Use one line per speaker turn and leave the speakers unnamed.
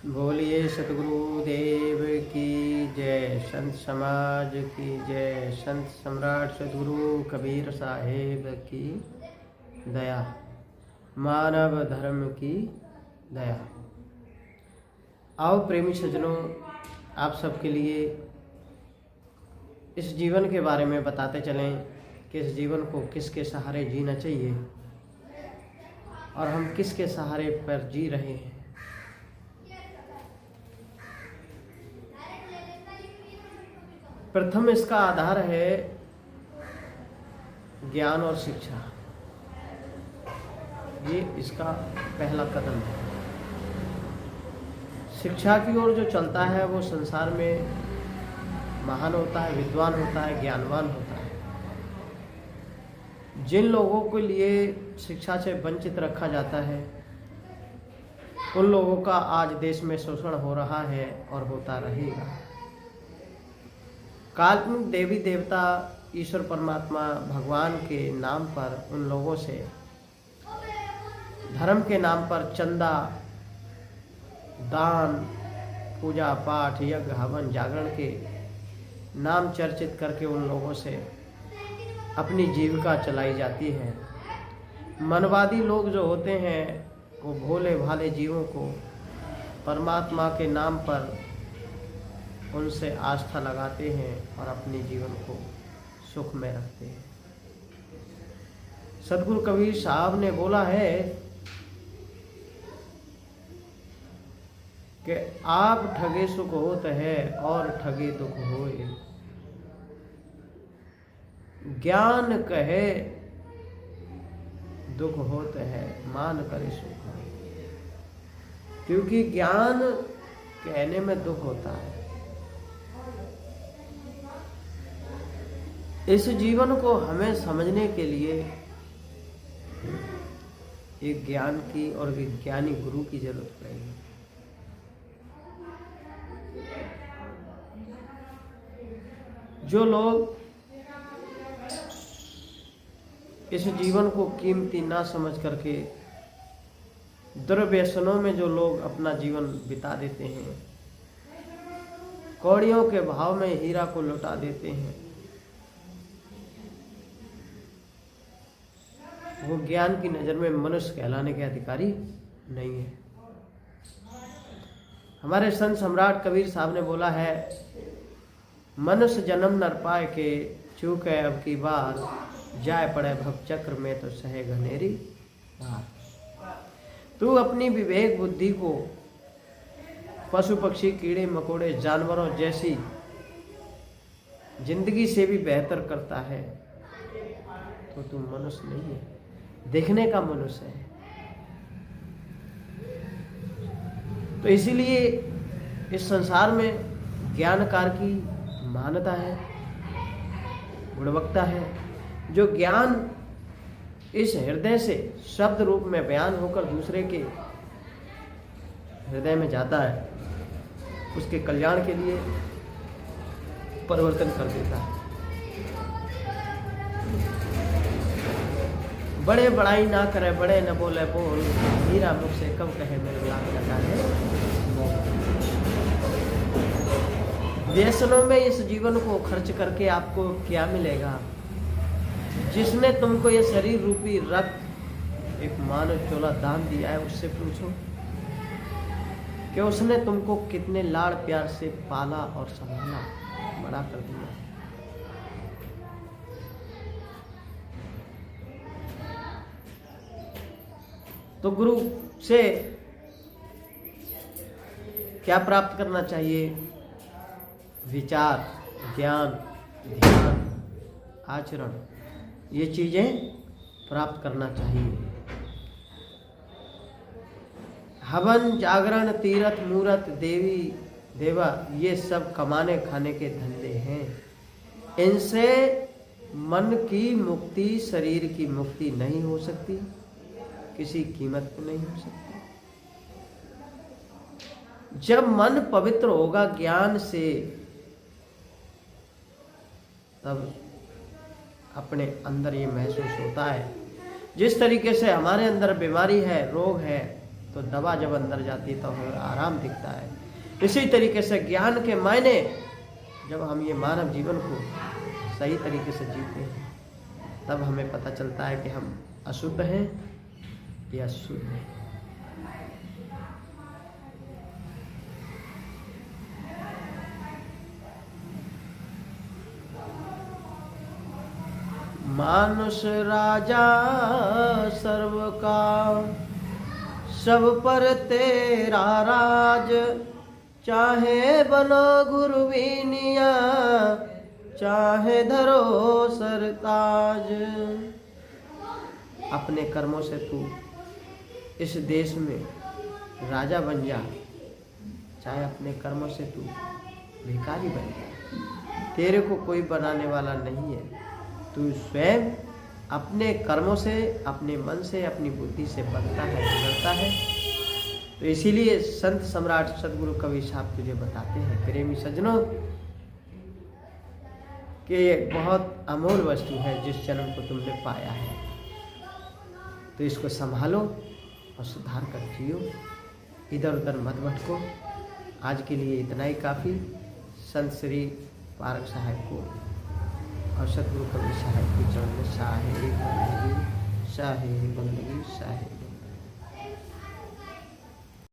बोलिए सतगुरु देव की जय, संत समाज की जय, संत सम्राट सतगुरु कबीर साहेब की दया, मानव धर्म की दया। आओ प्रेमी सज्जनों, आप सबके लिए इस जीवन के बारे में बताते चलें कि इस जीवन को किसके सहारे जीना चाहिए और हम किसके सहारे पर जी रहे हैं। प्रथम इसका आधार है ज्ञान और शिक्षा। ये इसका पहला कदम है। शिक्षा की ओर जो चलता है वो संसार में महान होता है, विद्वान होता है, ज्ञानवान होता है। जिन लोगों के लिए शिक्षा से वंचित रखा जाता है उन लोगों का आज देश में शोषण हो रहा है और होता रहेगा। काल्पनिक देवी देवता, ईश्वर परमात्मा, भगवान के नाम पर उन लोगों से धर्म के नाम पर चंदा, दान, पूजा पाठ, यज्ञ, हवन, जागरण के नाम चर्चित करके उन लोगों से अपनी जीविका चलाई जाती है। मनवादी लोग जो होते हैं वो भोले भाले जीवों को परमात्मा के नाम पर उनसे आस्था लगाते हैं और अपने जीवन को सुख में रखते हैं। सतगुरु कबीर साहब ने बोला है कि आप ठगे सुख होत है और ठगे दुख होए, ज्ञान कहे दुख होत है मान करे सुख होए। क्योंकि ज्ञान कहने में दुख होता है। इस जीवन को हमें समझने के लिए एक ज्ञान की और विज्ञानी गुरु की जरूरत पड़ेगी। जो लोग इस जीवन को कीमती ना समझ करके दुर्व्यसनों में जो लोग अपना जीवन बिता देते हैं, कौड़ियों के भाव में हीरा को लुटा देते हैं, वो ज्ञान की नजर में मनुष्य कहलाने के अधिकारी नहीं है। हमारे संत सम्राट कबीर साहब ने बोला है, मनुष्य जन्म नर पाए के चूके अब की बार, जाए पड़े भव चक्र में तो सहे घनेरी बार। तू अपनी विवेक बुद्धि को पशु पक्षी कीड़े मकोड़े जानवरों जैसी जिंदगी से भी बेहतर करता है तो तू मनुष्य नहीं है, देखने का मनुष्य है। तो इसीलिए इस संसार में ज्ञानकार की महानता है, गुणवत्ता है। जो ज्ञान इस हृदय से शब्द रूप में बयान होकर दूसरे के हृदय में जाता है, उसके कल्याण के लिए परिवर्तन कर देता है। बड़े बड़ाई ना करे, बड़े न बोले बोल, हीरा मुझसे कब कहे मेरे लाभ लगा है। व्यसनों में इस जीवन को खर्च करके आपको क्या मिलेगा? जिसने तुमको ये शरीर रूपी रक्त एक मानव चोला दान दिया है, उससे पूछो कि उसने तुमको कितने लाड़ प्यार से पाला और संभाला, बड़ा कर दिया। तो गुरु से क्या प्राप्त करना चाहिए? विचार, ज्ञान, ध्यान, आचरण, ये चीजें प्राप्त करना चाहिए। हवन, जागरण, तीर्थ, मूरत, देवी देवा, ये सब कमाने खाने के धंधे हैं। इनसे मन की मुक्ति, शरीर की मुक्ति नहीं हो सकती, किसी कीमत पे नहीं हो सकती। जब मन पवित्र होगा ज्ञान से, तब अपने अंदर ये महसूस होता है। जिस तरीके से हमारे अंदर बीमारी है, रोग है, तो दवा जब अंदर जाती है तो हमें आराम दिखता है। इसी तरीके से ज्ञान के मायने जब हम ये मानव जीवन को सही तरीके से जीते हैं तब हमें पता चलता है कि हम अशुद्ध हैं या शुद्ध हैं। मानुष राजा सर्व का, सब पर तेरा राज, चाहे बनो गुरुविनिया, चाहे धरो सरताज। अपने कर्मों से तू इस देश में राजा बन जा, चाहे अपने कर्मों से तू भिखारी बन जा, तेरे को कोई बनाने वाला नहीं है। तू स्वयं अपने कर्मों से, अपने मन से, अपनी बुद्धि से बनता है, बिगड़ता है। तो इसीलिए संत सम्राट सदगुरु कबीर साहब तुझे बताते हैं प्रेमी सज्जनों कि ये बहुत अमूल्य वस्तु है जिस जन्म को तुमने पाया है, तो इसको संभालो और सुधार कर जियो, इधर उधर मत भटको। आज के लिए इतना ही काफ़ी। संत श्री पारक साहब को और सदगुरु कबीर साहब के चरण में शाहे बंदगी, शाहे बंदगी, शाहे